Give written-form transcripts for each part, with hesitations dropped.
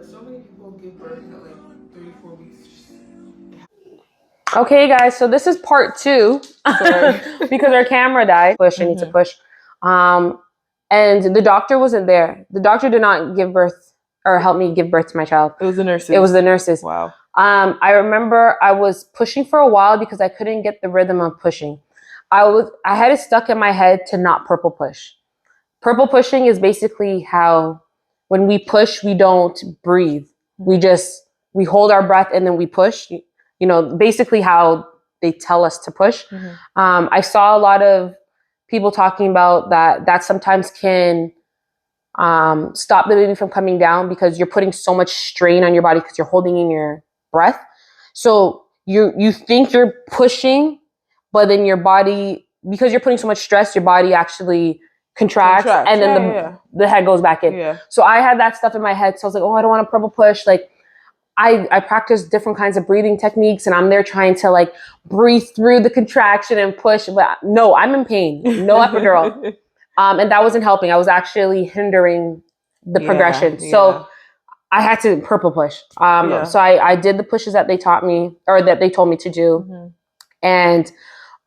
So many people give birth at like 3-4 weeks. Okay, guys, so this is part 2 because our camera died. I need to push. And the doctor wasn't there. The doctor did not give birth or help me give birth to my child. It was the nurses. It was the nurses. Wow. I remember I was pushing for a while because I couldn't get the rhythm of pushing. I had it stuck in my head to not purple push. Purple pushing is basically how when we push, we don't breathe. We hold our breath and then we push. You know, basically how they tell us to push. I saw a lot of people talking about that sometimes can stop the baby from coming down because you're putting so much strain on your body because you're holding in your breath. So you think you're pushing, but then your body, because you're putting so much stress, your body actually contracts and then the head goes back in. Yeah. So I had that stuff in my head. So I was like, oh, I don't want to purple push. Like I practice different kinds of breathing techniques and I'm there trying to like breathe through the contraction and push. But no, I'm in pain. No epidural. And that wasn't helping. I was actually hindering the progression. So I had to purple push. So I did the pushes that they taught me or that they told me to do. And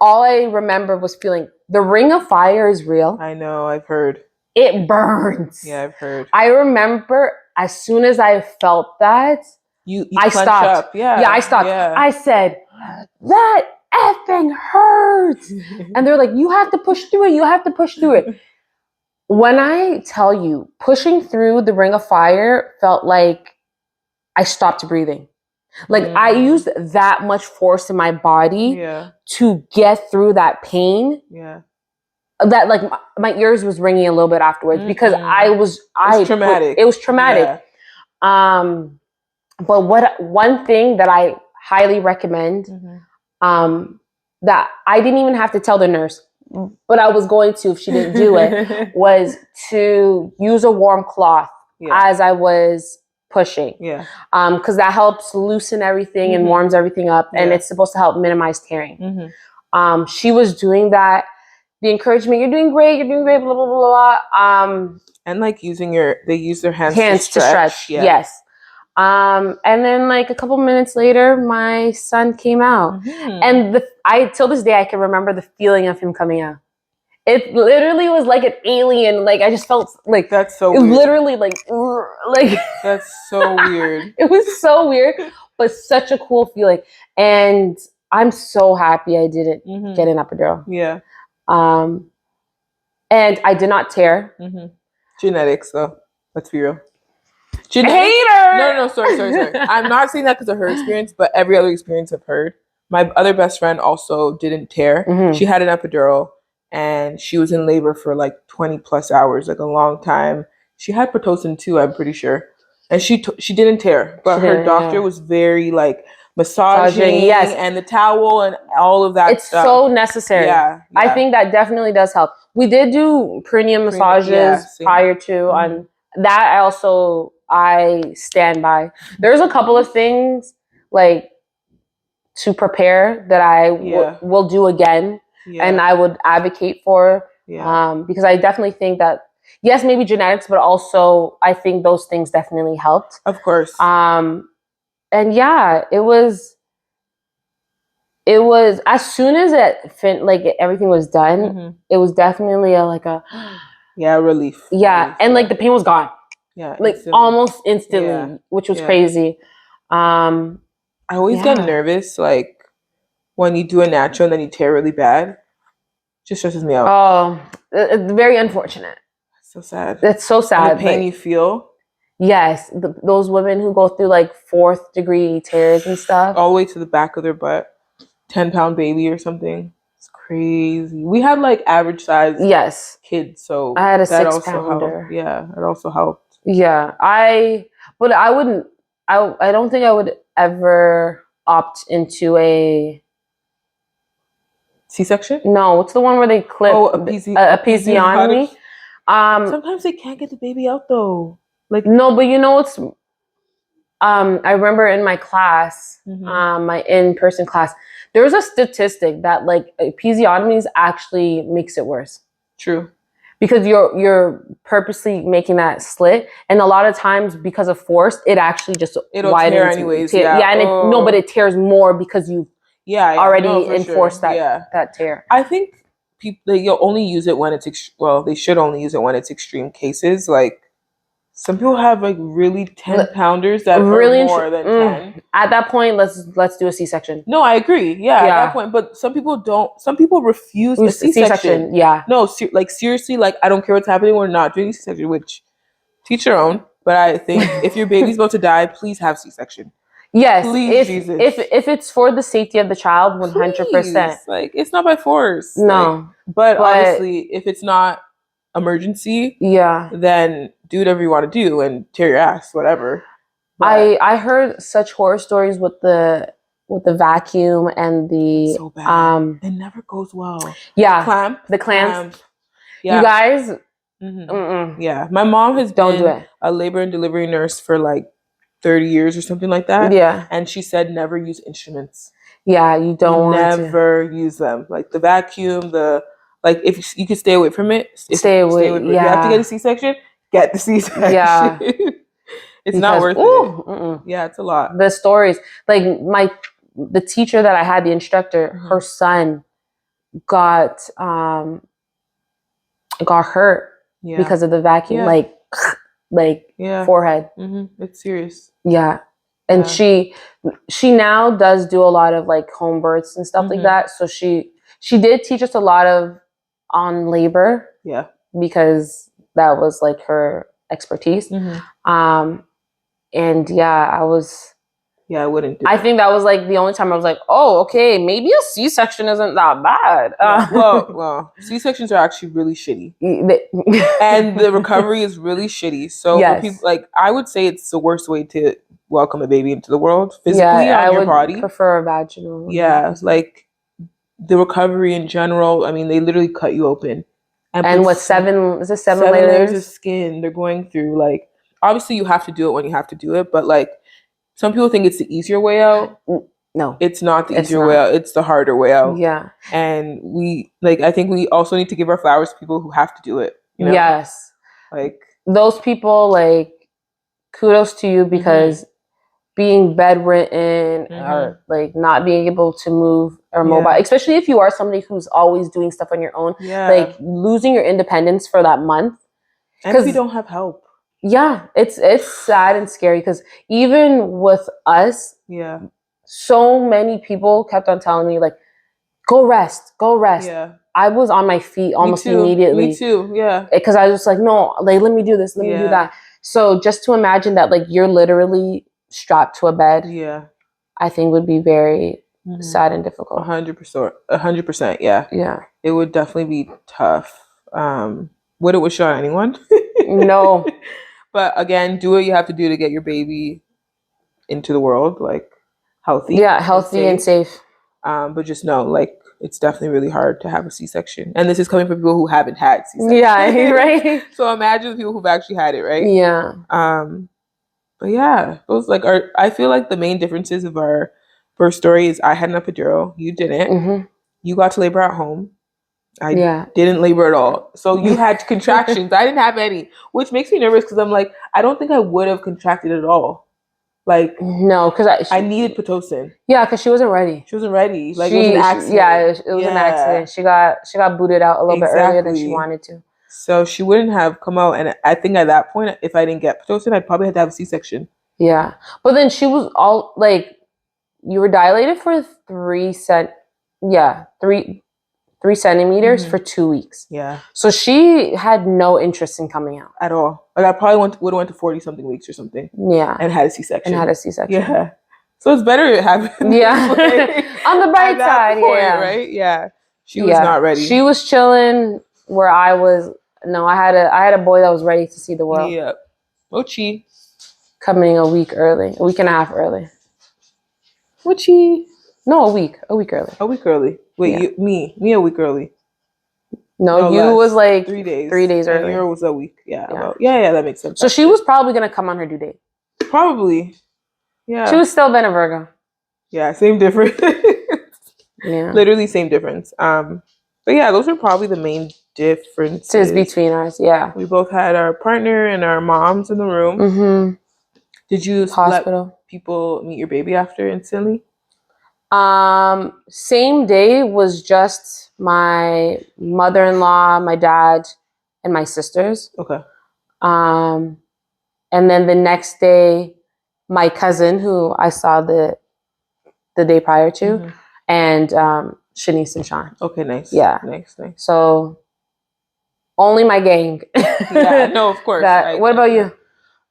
all I remember was feeling the ring of fire is real. I know, I've heard. It burns. Yeah, I've heard. I remember as soon as I felt that, I stopped. Up. Yeah, I stopped. Yeah. I said, that effing hurts. And they're like, you have to push through it. You have to push through it. When I tell you, pushing through the ring of fire felt like I stopped breathing. Like I used that much force in my body to get through that pain. Yeah. That like my ears was ringing a little bit afterwards because it was traumatic. It was traumatic. Yeah. But one thing that I highly recommend, that I didn't even have to tell the nurse, but I was going to if she didn't do it, was to use a warm cloth as I was pushing. Yeah. Because that helps loosen everything and warms everything up, and it's supposed to help minimize tearing. She was doing that. The encouragement, you're doing great, blah, blah, blah, blah. And like they use their hands to stretch. Yeah. Yes. And then like a couple minutes later, my son came out. And till this day, I can remember the feeling of him coming out. It literally was like an alien. Like I just felt like that's so weird. Literally like that's so weird. It was so weird, but such a cool feeling. And I'm so happy I didn't get an epidural. Yeah. And I did not tear. Genetics, though. Let's be real. Hater! No, sorry. I'm not saying that because of her experience, but every other experience I've heard. My other best friend also didn't tear. She had an epidural, and she was in labor for like 20 plus hours, like a long time. She had Pitocin too, I'm pretty sure. And she didn't tear, but her doctor was very like massaging and the towel and all of that it's stuff. So necessary. Yeah. I think that definitely does help. We did do perineum massages prior to on that. I stand by. There's a couple of things like to prepare that I will do again and I would advocate for because I definitely think that yes, maybe genetics, but also I think those things definitely helped. Of course. And yeah, it was as soon as everything was done, it was definitely a relief. Yeah, and like the pain was gone. Yeah, like instantly. Almost instantly, which was crazy. I always get nervous, like when you do a natural and then you tear really bad. Just stresses me out. Oh, it's very unfortunate. So sad. It's so sad. And the pain you feel. Yes, those women who go through like 4th degree tears and stuff, all the way to the back of their butt, 10-pound baby or something. It's crazy. We had like average size kids, so I had a 6-pounder. Yeah, it also helped. Yeah, I don't think I would ever opt into a C-section. No, what's the one where they clip a episiotomy? Sometimes they can't get the baby out though. Like no, but you know what's I remember in my class, my in-person class, there was a statistic that like episiotomies actually makes it worse. True. because you're purposely making that slit, and a lot of times because of force, it actually just It'll widens. tear anyways. But it tears more because you already enforced that tear. I think people you'll only use it when it's they should only use it when it's extreme cases. Like some people have like really 10-pounders that really are more than 10. At that point, let's do a C-section. No, I agree. Yeah, at that point. But some people don't. Some people refuse a C-section. Yeah. No, like seriously, like I don't care what's happening. We're not doing C-section. Which teach your own. But I think if your baby's about to die, please have C-section. Yes, please, Jesus. If it's for the safety of the child, 100%. Like it's not by force. No, like, but obviously, if it's not emergency, then do whatever you want to do and tear your ass, whatever. But I heard such horror stories with the vacuum and the so bad. It never goes well. Yeah, the clamp. Yeah. You guys. Mm-hmm. Yeah, my mom has been a labor and delivery nurse for like 30 years or something like that. Yeah. And she said never use instruments. Yeah, you don't want never use them. Like the vacuum, if you could stay away from it, stay away from it. If you have to get a C-section, get the C-section. Yeah. It's not worth it. Yeah, it's a lot. The stories, like the teacher that I had, the instructor, her son got hurt because of the vacuum, forehead. It's serious. Yeah. And she now does do a lot of like home births and stuff like that. So she did teach us a lot on labor. Yeah. Because that was like her expertise. And I wouldn't do I think that was like the only time I was like, oh, okay, maybe a C-section isn't that bad. Well, C-sections are actually really shitty. And the recovery is really shitty. So for people, like, I would say it's the worst way to welcome a baby into the world physically on your body. I would prefer a vaginal. Yeah, like the recovery in general, I mean, they literally cut you open. And what, seven layers of skin they're going through. Like, obviously you have to do it when you have to do it, but like, some people think it's the easier way out. No. It's not the easier way out. It's the harder way out. Yeah. And I think we also need to give our flowers to people who have to do it. You know? Yes. Like, those people, like, kudos to you because being bedridden or like not being able to move or mobile, especially if you are somebody who's always doing stuff on your own, like losing your independence for that month. And if you don't have help. Yeah, it's sad and scary because even with us, so many people kept on telling me like, go rest. Yeah. I was on my feet almost immediately. Me too, yeah. Because I was just like, no, like, let me do this, let me do that. So just to imagine that, like, you're literally strapped to a bed, I think would be very sad and difficult. 100%, yeah. Yeah. It would definitely be tough. Would it wish on anyone? No. But again, do what you have to do to get your baby into the world, like healthy. Yeah, healthy and safe. But just know, like, it's definitely really hard to have a C-section. And this is coming from people who haven't had C-section. Yeah, right. So imagine the people who've actually had it, right? Yeah. But yeah, those I feel like the main differences of our birth story is I had an epidural, you didn't. You got to labor at home. I didn't labor at all. So you had contractions. I didn't have any, which makes me nervous because I'm like, I don't think I would have contracted at all. Like, no, because I needed Pitocin. Yeah, because she wasn't ready. She wasn't ready. Like, it was an accident. It was an accident. She got booted out a little bit earlier than she wanted to. So she wouldn't have come out. And I think at that point, if I didn't get Pitocin, I'd probably have to have a C-section. Yeah. But then she was all, like, you were dilated for 3 centimeters for 2 weeks. Yeah. So she had no interest in coming out. At all. Like, I probably would have went to 40-something weeks or something. Yeah. And had a C-section. Yeah. So it's better it happened. Yeah. On the bright side, point, right? Yeah. She was not ready. She was chilling where I was. No, I had a boy that was ready to see the world. Yeah. Mochi. Coming a week and a half early. Mochi. No, a week early. A week early. Wait, me a week early. No, you less. Was like 3 days. 3 days early. And yours was a week. Yeah. That makes sense. So she was probably gonna come on her due date. Probably. Yeah. She was still been a Virgo. Yeah, same difference. Yeah. Literally same difference. But yeah, those are probably the main differences between us. Yeah. We both had our partner and our moms in the room. Mm-hmm. Did you Hospital. let people meet your baby after instantly? Same day was just my mother-in-law, my dad, and my sisters. Okay. And then the next day, my cousin, who I saw the day prior to, and Shanice and Sean. Okay, nice. Yeah. Nice. So only my gang. Yeah, no, of course. What about you?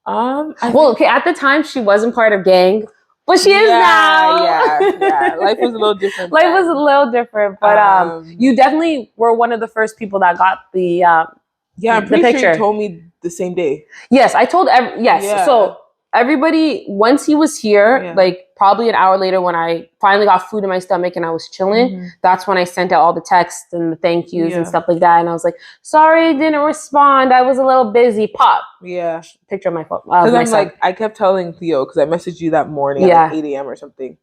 Okay, at the time she wasn't part of gang, but she is now. Yeah. Life was a little different. But you definitely were one of the first people that got the I'm pretty sure you told me the same day. Yes, I told yes. Yeah. So everybody, once he was here, like probably an hour later when I finally got food in my stomach and I was chilling, that's when I sent out all the texts and the thank yous and stuff like that. And I was like, sorry, didn't respond. I was a little busy. Pop. Yeah. Picture of my phone. Because I'm like, I kept telling Theo, because I messaged you that morning at like 8 a.m. or something.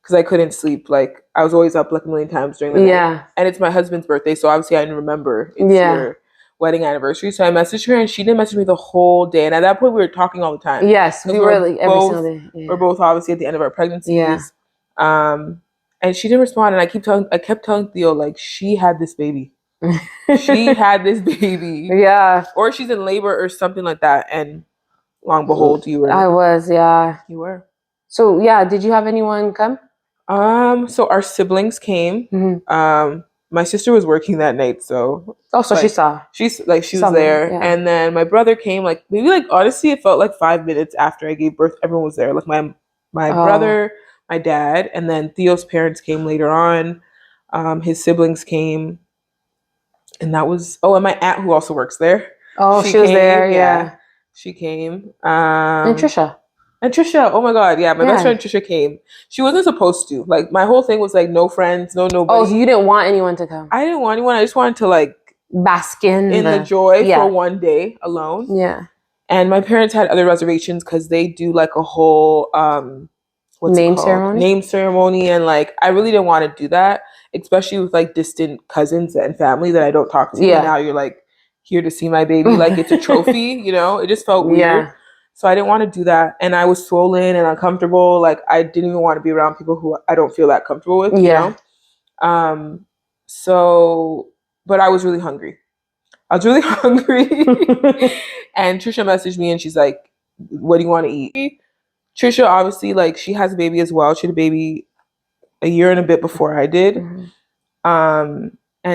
Because I couldn't sleep. Like, I was always up like a million times during the night. And it's my husband's birthday, so obviously I didn't remember it's your wedding anniversary. So I messaged her and she didn't message me the whole day. And at that point we were talking all the time. Yes, we were like every single day. Yeah. We're both obviously at the end of our pregnancies. Yeah. And she didn't respond, and I kept telling Theo, like, she had this baby. She had this baby. Yeah. Or she's in labor or something like that. And long and behold, you were. I was, yeah. You were. So yeah, did you have anyone come? So our siblings came. My sister was working that night, so so she saw. She was there, and then my brother came. Like maybe like honestly, it felt like 5 minutes after I gave birth. Everyone was there. Like my brother, my dad, and then Theo's parents came later on. His siblings came, and that was and my aunt who also works there. She was there. Yeah, she came. And Trisha. Oh my God, yeah, my best friend Trisha came. She wasn't supposed to. Like, my whole thing was like, no friends, nobody. Oh, so you didn't want anyone to come? I didn't want anyone. I just wanted to like bask in the joy for one day alone. Yeah. And my parents had other reservations because they do like a whole name ceremony, and like I really didn't want to do that, especially with like distant cousins and family that I don't talk to. Yeah. And now you're like here to see my baby, like it's a trophy, you know. It just felt weird. Yeah. So I didn't want to do that. And I was swollen and uncomfortable. Like I didn't even want to be around people who I don't feel that comfortable with, you know? So, but I was really hungry. And Trisha messaged me and she's like, what do you want to eat? Trisha, obviously, like she has a baby as well. She had a baby a year and a bit before I did. And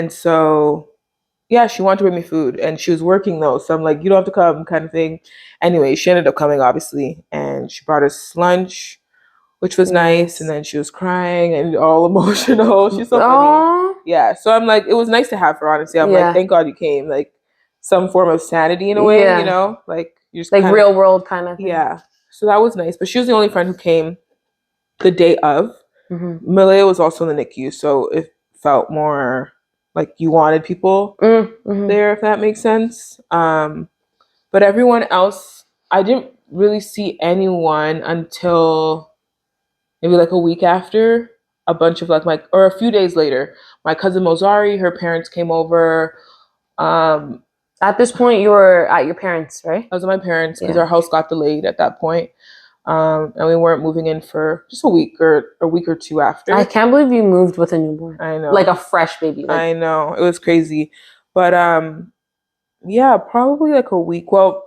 so, yeah, she wanted to bring me food and she was working though. So I'm like, you don't have to come kind of thing. Anyway, she ended up coming obviously. And she brought us lunch, which was nice. And then she was crying and all emotional. She's so funny. Yeah. So I'm like, it was nice to have her, honestly. I'm like, thank God you came. Like some form of sanity in a way, you know? Like you're just like real world kind of thing. Yeah. So that was nice. But she was the only friend who came the day of. Malaya was also in the NICU. So it felt more like you wanted people there, if that makes sense. But everyone else, I didn't really see anyone until maybe like a week after. A bunch of like or a few days later, my cousin Mozari, her parents came over. At this point, you were at your parents', right? I was at my parents because our house got delayed at that point. And we weren't moving in for just a week or two after. I can't believe you moved with a newborn. I know. Like a fresh baby. Like. I know. It was crazy. But yeah, probably like a week. Well,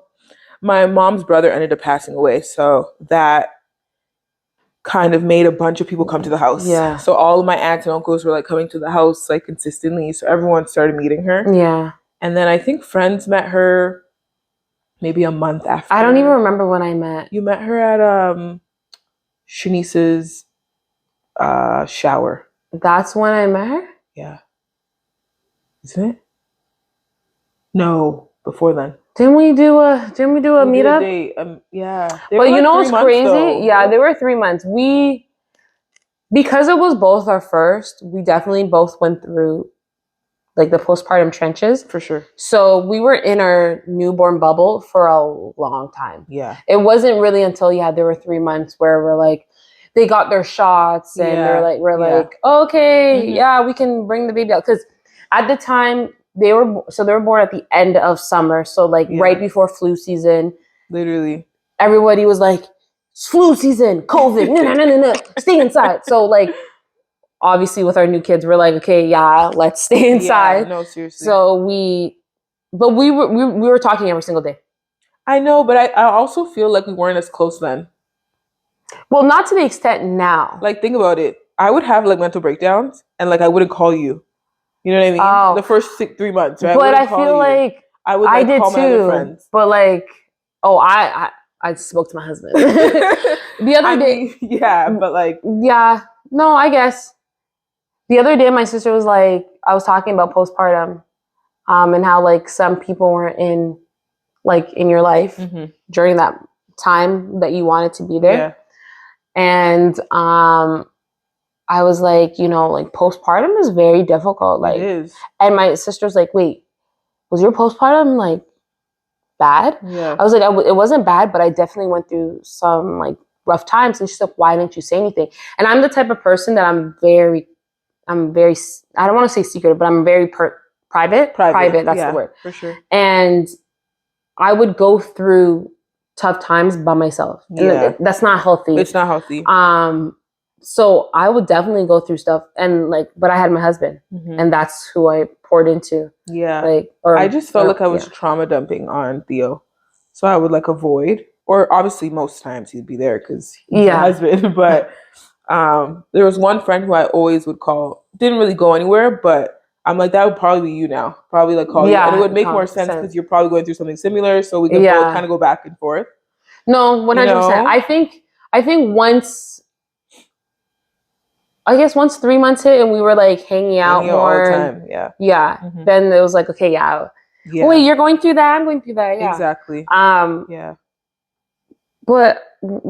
my mom's brother ended up passing away. So that kind of made a bunch of people come to the house. Yeah. So all of my aunts and uncles were like coming to the house like consistently. So everyone started meeting her. Yeah. And then I think friends met her maybe a month after. I don't even remember when I met. You met her at Shanice's shower. That's when I met her? Yeah. Isn't it? No, before then. Didn't we do a meetup? Yeah. But you know what's crazy? Though. Yeah, they were 3 months. Because it was both our first, we definitely both went through like the postpartum trenches. For sure. So we were in our newborn bubble for a long time. Yeah. It wasn't really until there were 3 months where we're like, they got their shots and we're like, okay, we can bring the baby out. Because at the time, they were born at the end of summer, so like right before flu season. Literally, everybody was like, "Flu season, COVID, no, stay inside." So like, obviously, with our new kids, we're like, "Okay, yeah, let's stay inside." Yeah, no, seriously. So we were talking every single day. I know, but I also feel like we weren't as close then. Well, not to the extent now. Like, think about it. I would have like mental breakdowns, and like I wouldn't call you. You know what I mean? Oh. The first 3 months, right? But I feel like I would like, call my other friends. But like, I spoke to my husband the other day. Yeah, but like, yeah, no, I guess the other day my sister was like, I was talking about postpartum, and how like some people weren't in your life during that time that you wanted to be there. Yeah. And I was like, like postpartum is very difficult. Like, it is. And my sister's like, wait, was your postpartum like bad? Yeah. I was like, it wasn't bad, but I definitely went through some like rough times. And she's like, why didn't you say anything? And I'm the type of person that I'm very, I don't want to say secretive, but I'm very private. Private, that's the word. For sure. And I would go through tough times by myself. And that's not healthy. It's not healthy. So I would definitely go through stuff, and like, but I had my husband, and that's who I poured into. Yeah. Like, I just felt like I was trauma dumping on Theo, so I would like avoid. Or obviously, most times he'd be there because he's my husband. But there was one friend who I always would call. Didn't really go anywhere, but I'm like, that would probably be you now. Probably like call you, and it would make more sense because you're probably going through something similar, so we could both kind of go back and forth. No, 100%. I think once. I guess once 3 months hit and we were like hanging out more all the time. Yeah. Then it was like, okay, yeah. Oh, wait, you're going through that. I'm going through that. Yeah. Exactly. Yeah. But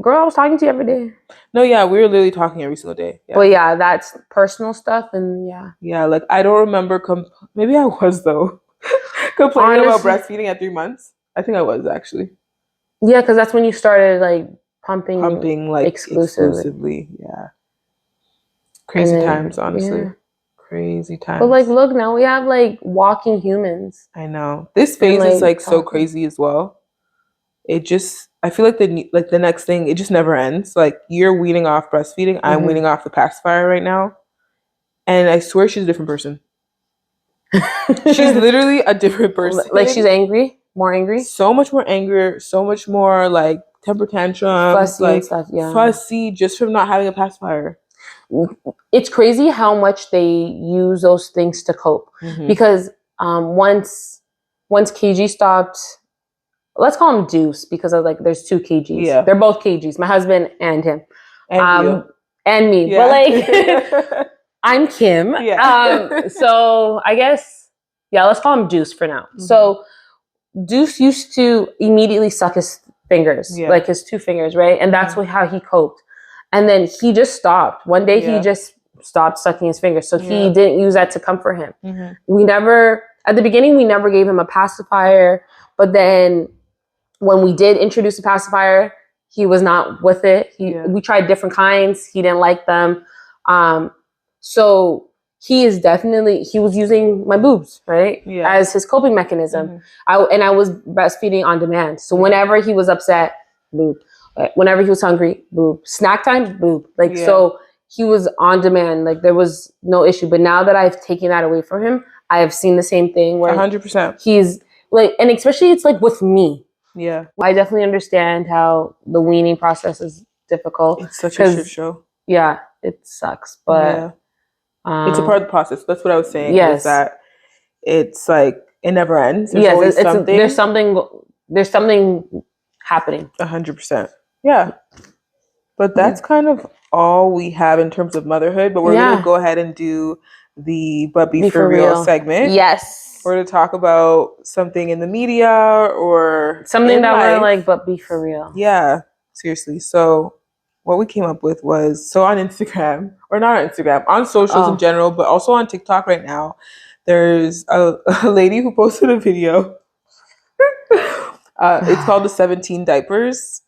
girl, I was talking to you every day. No, yeah, we were literally talking every single day. Yeah. But yeah, that's personal stuff, and yeah. Yeah, like I don't remember. Maybe I was though complaining about breastfeeding at 3 months. I think I was actually. Yeah, because that's when you started like pumping like exclusively. Yeah. Crazy times, honestly. Yeah. Crazy times. But like, look, now we have like walking humans. I know. This phase is like so crazy as well. It just, I feel like the next thing, it just never ends. Like you're weaning off breastfeeding. I'm weaning off the pacifier right now. And I swear she's a different person. She's literally a different person. Like she's angry, more angry. So much more anger, so much more like temper tantrums. Fussy like, and stuff, yeah. Fussy just from not having a pacifier. It's crazy how much they use those things to cope. Because once KG stopped, let's call him Deuce because of like there's 2 KGs. Yeah. They're both KGs, my husband and him. And me. Yeah. But like I'm Kim. Yeah. So I guess let's call him Deuce for now. So Deuce used to immediately suck his fingers, like his 2 fingers, right? And that's how he coped. And then he just stopped. One day he just stopped sucking his fingers. So he didn't use that to comfort him. At the beginning, we never gave him a pacifier. But then when we did introduce a pacifier, he was not with it. We tried different kinds. He didn't like them. So he was using my boobs, right? Yeah. As his coping mechanism. I was breastfeeding on demand. So whenever he was upset, boob. Whenever he was hungry, boob. Snack time, boob. So he was on demand. Like there was no issue. But now that I've taken that away from him, I have seen the same thing where 100%. He's like, and especially it's like with me. Yeah. I definitely understand how the weaning process is difficult. It's such a shit show. Yeah, it sucks. But it's a part of the process. That's what I was saying. Yes. Is that it's like it never ends. There's always something. There's something happening. 100%. Yeah. But that's kind of all we have in terms of motherhood. But we're going to go ahead and do the But Be For Real segment. Yes. We're going to talk about something in the media or something that we're like, but be for real. Yeah. Seriously. So what we came up with was, so on Instagram, or not on Instagram, on socials in general, but also on TikTok right now, there's a lady who posted a video. It's called the 17 diapers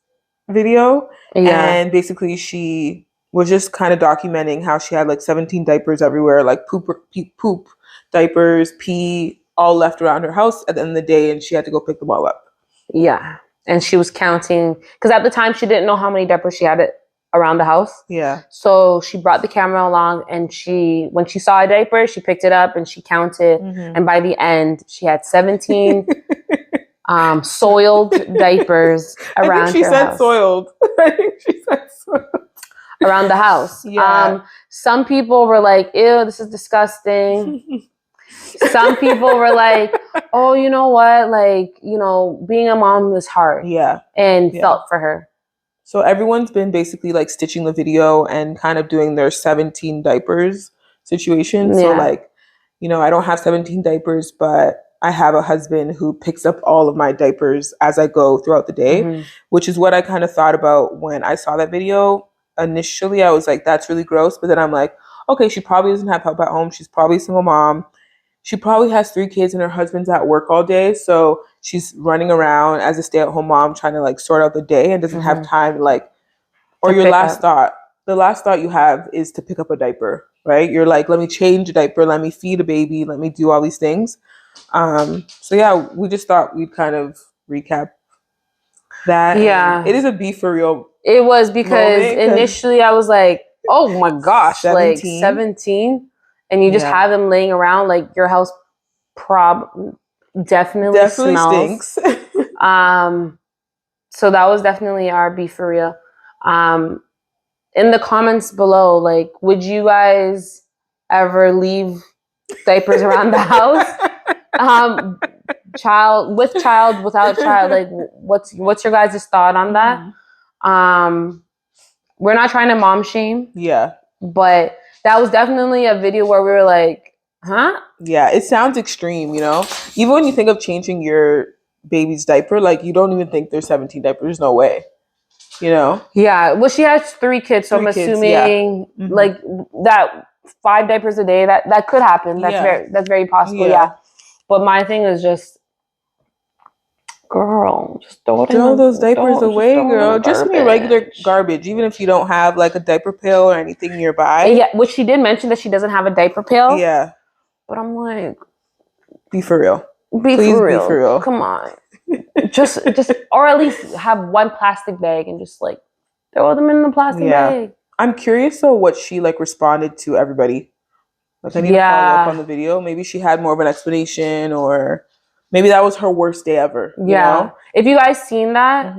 video. Yeah. And basically she was just kind of documenting how she had like 17 diapers everywhere, like poop diapers, pee, all left around her house at the end of the day, and she had to go pick them all up. Yeah. And she was counting, because at the time she didn't know how many diapers she had around the house. Yeah. So she brought the camera along, and when she saw a diaper, she picked it up and she counted. Mm-hmm. And by the end, she had 17 soiled diapers around I think she her said house. Soiled. I think she said soiled. Around the house. Yeah. Some people were like, ew, this is disgusting. Some people were like, oh, you know what? Like, you know, being a mom is hard. Yeah. And felt for her. So everyone's been basically like stitching the video and kind of doing their 17 diapers situation. Yeah. So like, you know, I don't have 17 diapers, but I have a husband who picks up all of my diapers as I go throughout the day, which is what I kind of thought about when I saw that video. Initially, I was like, that's really gross. But then I'm like, okay, she probably doesn't have help at home. She's probably a single mom. She probably has 3 kids and her husband's at work all day. So she's running around as a stay-at-home mom trying to like sort out the day and doesn't have time like, or your last thought. The last thought you have is to pick up a diaper, right? You're like, let me change a diaper, let me feed a baby, let me do all these things. So yeah, we just thought we'd kind of recap that. Yeah. It is a be for real. It was because initially I was like, oh my gosh, 17? Like 17? And you just have them laying around, like your house definitely smells. Stinks. So that was definitely our be for real. In the comments below, like, would you guys ever leave diapers around the house? Child, without child, like what's your guys' thought on that? We're not trying to mom shame. Yeah. But that was definitely a video where we were like, huh? Yeah, it sounds extreme, you know? Even when you think of changing your baby's diaper, like you don't even think there's 17 diapers. There's no way. You know? Yeah. Well, she has 3 kids, so I'm assuming like that 5 diapers a day, that could happen. That's very possible. Yeah. But my thing is just, girl, just throw those diapers away, girl. Just in your regular garbage, even if you don't have like a diaper pail or anything nearby. And yeah, which she did mention that she doesn't have a diaper pail. Yeah. But I'm like, be for real. Please be for real. Come on. just or at least have one plastic bag and just like throw them in the plastic bag. I'm curious though what she like responded to everybody. Like I need to follow up on the video. Maybe she had more of an explanation, or maybe that was her worst day ever. You know? If you guys seen that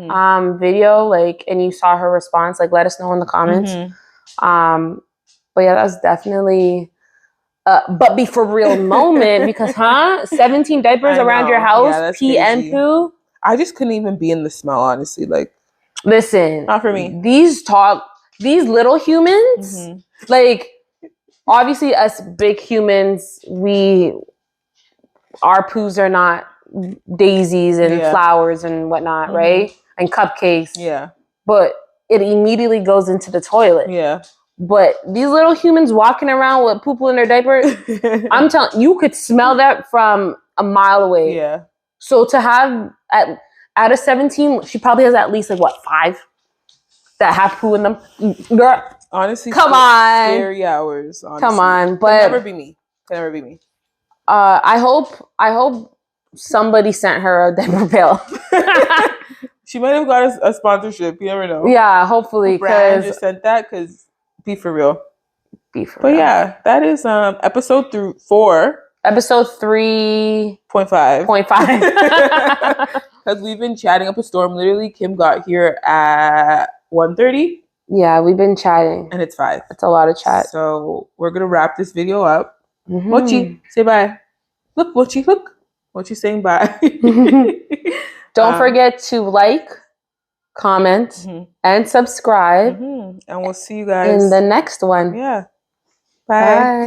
video, like, and you saw her response, like, let us know in the comments. But yeah, that's definitely but be for real moment because 17 diapers around your house, pee and poo. I just couldn't even be in the smell, honestly. Like, listen, not for me. These little humans, like, obviously us big humans, our poos are not daisies and flowers and whatnot, right? And cupcakes. Yeah. But it immediately goes into the toilet. Yeah. But these little humans walking around with poo-poo in their diapers, I'm telling you, could smell that from a mile away. Yeah. So to have out of 17, she probably has at least like what, 5 that have poo in them. Girl, honestly, come on, scary hours. Honestly. Come on, but can never be me. Can never be me. I hope somebody sent her a diaper pail. She might have got a sponsorship. You never know. Yeah, hopefully. Brand just sent that because be for real. Be for real. But yeah, that is episode 4. Episode 3.5. Because we've been chatting up a storm. Literally, Kim got here at 1:30. Yeah, we've been chatting. And it's 5. It's a lot of chat. So we're going to wrap this video up. Mochi, say bye. Look, Mochi, look. Mochi's saying bye. Don't forget to like, comment, and subscribe. And we'll see you guys in the next one. Yeah. Bye.